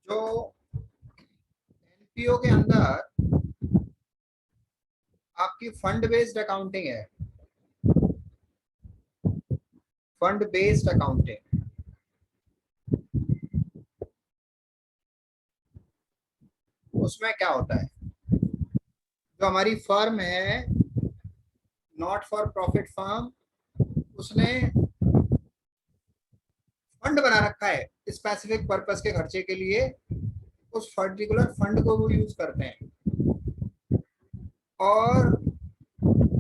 जो एनपीओ के अंदर आपकी फंड बेस्ड अकाउंटिंग है, फंड बेस्ड अकाउंटिंग, उसमें क्या होता है? जो हमारी फर्म है, नॉट फॉर प्रॉफिट फर्म, उसने फंड बना रखा है स्पेसिफिक पर्पस के खर्चे के लिए। उस पर्टिकुलर फंड को वो यूज करते हैं और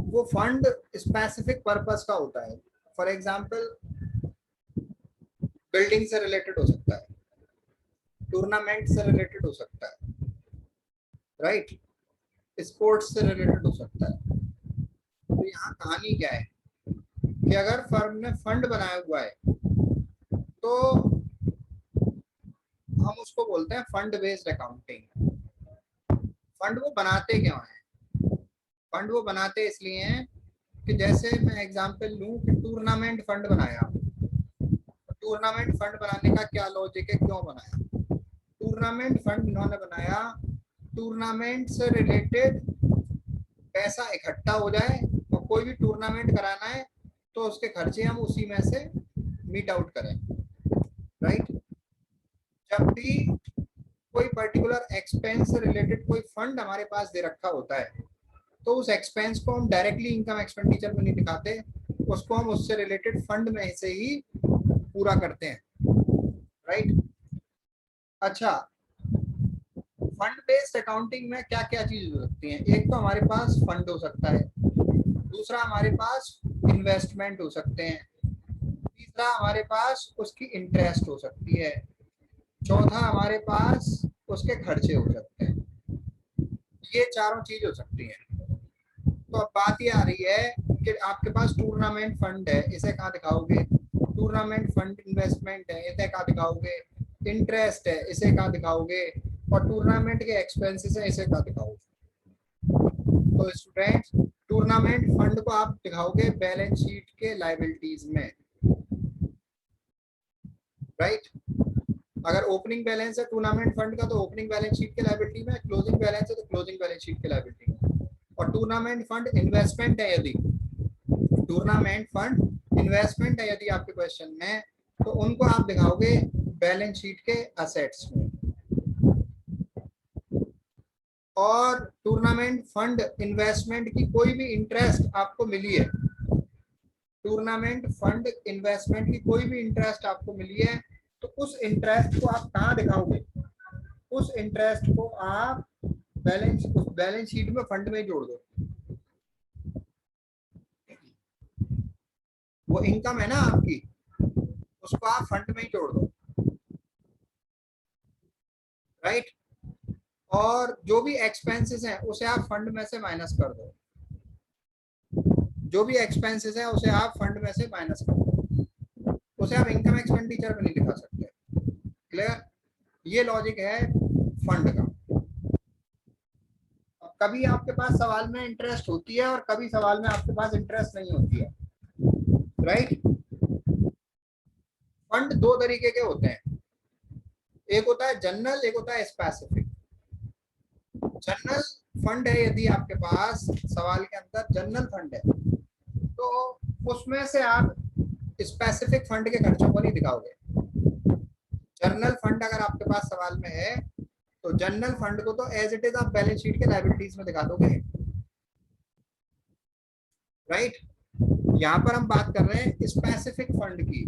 वो फंड स्पेसिफिक पर्पस का होता है। फॉर एग्जांपल, बिल्डिंग से रिलेटेड हो सकता है, टूर्नामेंट से रिलेटेड हो सकता है, राइट, स्पोर्ट्स से रिलेटेड हो सकता है। तो यहाँ कहानी क्या है कि अगर फर्म ने फंड बनाया हुआ है तो हम उसको बोलते हैं फंड बेस्ड अकाउंटिंग। फंड वो बनाते क्यों हैं? फंड वो बनाते इसलिए हैं कि जैसे मैं एग्जांपल लूं कि टूर्नामेंट फंड बनाया। टूर्नामेंट फंड बनाने का क्या लॉजिक है, क्यों बनाया? टूर्नामेंट फंड इन्होंने बनाया टूर्नामेंट से रिलेटेड पैसा इकट्ठा हो जाए और कोई भी टूर्नामेंट कराना है तो उसके खर्चे हम उसी में से मीट आउट करें, राइट। जब भी कोई पर्टिकुलर एक्सपेंस से रिलेटेड कोई फंड हमारे पास दे रखा होता है तो उस एक्सपेंस को हम डायरेक्टली इनकम एक्सपेंडिचर में नहीं दिखाते, उसको हम उससे रिलेटेड फंड में से ही पूरा करते हैं, राइट। अच्छा, फंड बेस्ड अकाउंटिंग में क्या क्या चीज हो सकती है? एक तो हमारे पास फंड हो सकता है, दूसरा हमारे पास इन्वेस्टमेंट हो सकते हैं, तीसरा हमारे पास उसकी इंटरेस्ट हो सकती है, चौथा हमारे पास उसके खर्चे हो सकते हैं। ये चारों चीज हो सकती हैं। तो अब बात ये आ रही है कि आपके पास टूर्नामेंट फंड है, इसे कहाँ दिखाओगे? टूर्नामेंट फंड इन्वेस्टमेंट है, इसे कहाँ दिखाओगे? इंटरेस्ट है, इसे कहाँ दिखाओगे? और टूर्नामेंट के एक्सपेंसेस है, इसे कहाँ दिखाओगे? तो स्टूडेंट्स, टूर्नामेंट फंड को आप दिखाओगे बैलेंस शीट के लायबिलिटीज में, राइट। अगर ओपनिंग बैलेंस है टूर्नामेंट फंड का तो ओपनिंग बैलेंस शीट के लायबिलिटी में, क्लोजिंग बैलेंस है तो क्लोजिंग बैलेंस शीट के लायबिलिटी में। और टूर्नामेंट फंड इन्वेस्टमेंट है, यदि टूर्नामेंट फंड इन्वेस्टमेंट है यदि आपके क्वेश्चन में, तो उनको आप दिखाओगे बैलेंस शीट के असेट्स में। और टूर्नामेंट फंड इन्वेस्टमेंट की कोई भी इंटरेस्ट आपको मिली है, टूर्नामेंट फंड इन्वेस्टमेंट की कोई भी इंटरेस्ट आपको मिली है, तो उस इंटरेस्ट को आप कहाँ दिखाओगे? उस इंटरेस्ट को आप बैलेंस शीट में फंड में जोड़ दो। वो इनकम है ना आपकी, उसको आप फंड में ही जोड़ दो, राइट। और जो भी एक्सपेंसेस हैं उसे आप फंड में से माइनस कर दो, जो भी एक्सपेंसेस है उसे आप फंड में से माइनस कर दो, उसे आप इनकम एक्सपेंडिचर में नहीं दिखा सकते। क्लियर? ये लॉजिक है फंड का। कभी आपके पास सवाल में इंटरेस्ट होती है और कभी सवाल में आपके पास इंटरेस्ट नहीं होती है, राइट। फंड दो तरीके के होते हैं, एक होता है जनरल, एक होता है स्पेसिफिक। जनरल फंड है, यदि आपके पास सवाल के अंदर जनरल फंड है तो उसमें से आप स्पेसिफिक फंड के खर्चों को नहीं दिखाओगे। जनरल फंड अगर आपके पास सवाल में है तो जनरल फंड को तो एज इट इज आप बैलेंस शीट के लायबिलिटीज में दिखा दोगे, राइट। यहाँ पर हम बात कर रहे हैं स्पेसिफिक फंड की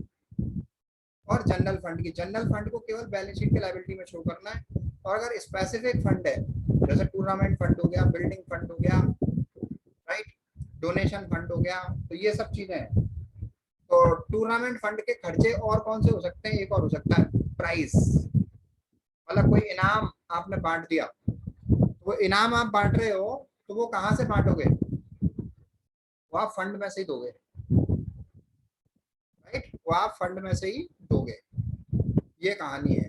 और जनरल फंड की। जनरल फंड को केवल बैलेंस शीट के लायबिलिटी में शो करना है, और अगर स्पेसिफिक फंड है जैसे टूर्नामेंट फंड हो गया, बिल्डिंग फंड हो गया, राइट, डोनेशन फंड हो गया, तो ये सब चीजें हैं। तो टूर्नामेंट फंड के खर्चे और कौन से हो सकते हैं? एक और हो सकता है प्राइस, मतलब कोई इनाम आपने बांट दिया, वो इनाम आप बांट रहे हो तो वो कहाँ से बांटोगे? वो आप फंड में से ही दोगे, राइट, वो आप फंड में से ही दोगे। ये कहानी है।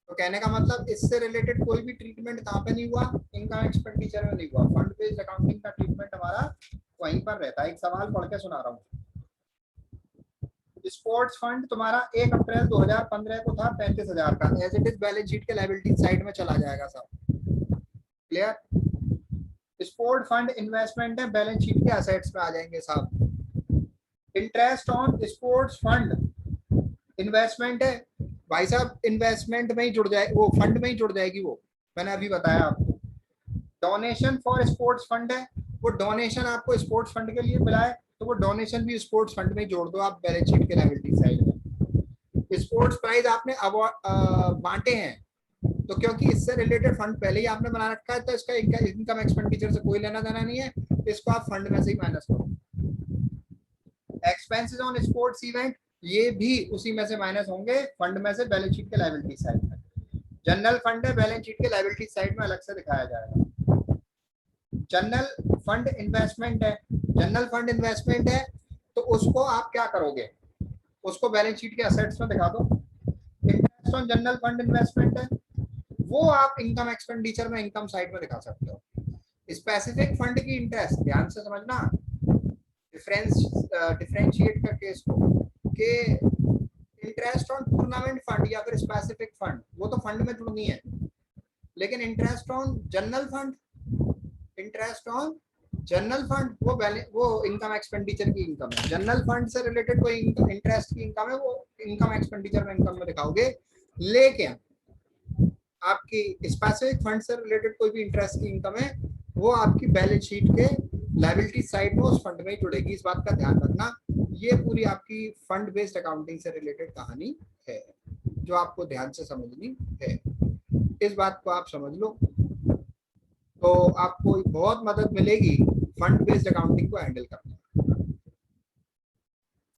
तो कहने का मतलब इससे रिलेटेड कोई भी ट्रीटमेंट कहाँ पे नहीं हुआ? इनकम एक्सपेंडिचर में नहीं हुआ। फंड बेस्ड अकाउंटिंग का ट्रीटमेंट हमारा वहीं पर रहता है। एक सवाल पढ़ के सुना रहा हूँ, स्पोर्ट्स फंड तुम्हारा 1 अप्रैल 2015 को था 35,000 का, as it is balance sheet के लायबिलिटी साइड में चला जाएगा सब। क्लियर? स्पोर्ट फंड इन्वेस्टमेंट है, बैलेंस शीट के असेट्स पे आ जाएंगे साहब। Interest on sports fund investment है भाई साहब, इन्वेस्टमेंट में ही जुड़ जाए, वो फंड में ही जुड़ जाएगी, वो मैंने अभी बताया आपको। डोनेशन फॉर स्पोर्ट्स फंड है, वो डोनेशन आपको स्पोर्ट्स फंड के लिए मिला है तो वो डोनेशन भी स्पोर्ट्स फंड में जोड़ दो आप बैलेंस शीट के लायबिलिटी साइड में। स्पोर्ट्स प्राइज आपने अवार्ड बांटे हैं तो क्योंकि इससे रिलेटेड फंड पहले ही आपने बना रखा है तो इसका इनकम एक्सपेंडिचर से कोई लेना देना नहीं है, इसको आप फंड में से ही माइनस करो। एक्सपेंसेस ऑन स्पोर्ट्स इवेंट ये भी उसी में से माइनस होंगे फंड में से बैलेंस शीट के लायबिलिटी साइड में। जनरल फंड है, बैलेंस शीट के लायबिलिटी साइड में अलग से दिखाया जाएगा। जनरल फंड इन्वेस्टमेंट है, जनरल फंड इन्वेस्टमेंट है तो उसको आप क्या करोगे, उसको बैलेंस शीट के असेट्स में दिखा दो। Interest on general fund investment है, वो आप इनकम एक्सपेंडिचर में इनकम साइड में दिखा सकते हो। स्पेसिफिक फंड की इंटरेस्ट ध्यान से समझना, डिफरेंशिएट करके इसको कि इंटरेस्ट ऑन टूर्नामेंट फंड या फिर स्पेसिफिक फंड वो तो फंड में जुड़नी है, लेकिन interest on general fund, interest on general fund वो इनकम एक्सपेंडिचर की इनकम है। जनरल फंड से रिलेटेड कोई इंटरेस्ट की इनकम है वो इनकम एक्सपेंडिचर में इनकम में दिखाओगे, लेकिन आपकी स्पेसिफिक फंड से रिलेटेड कोई भी इंटरेस्ट की इनकम है वो आपकी बैलेंस शीट के लायबिलिटी साइड में उस फंड में ही जुड़ेगी। इस बात का ध्यान रखना, ये पूरी आपकी फंड बेस्ड अकाउंटिंग से रिलेटेड कहानी है जो आपको ध्यान से समझनी है। इस बात को आप समझ लो तो आपको बहुत मदद मिलेगी फंड बेस्ड अकाउंटिंग को हैंडल करने में।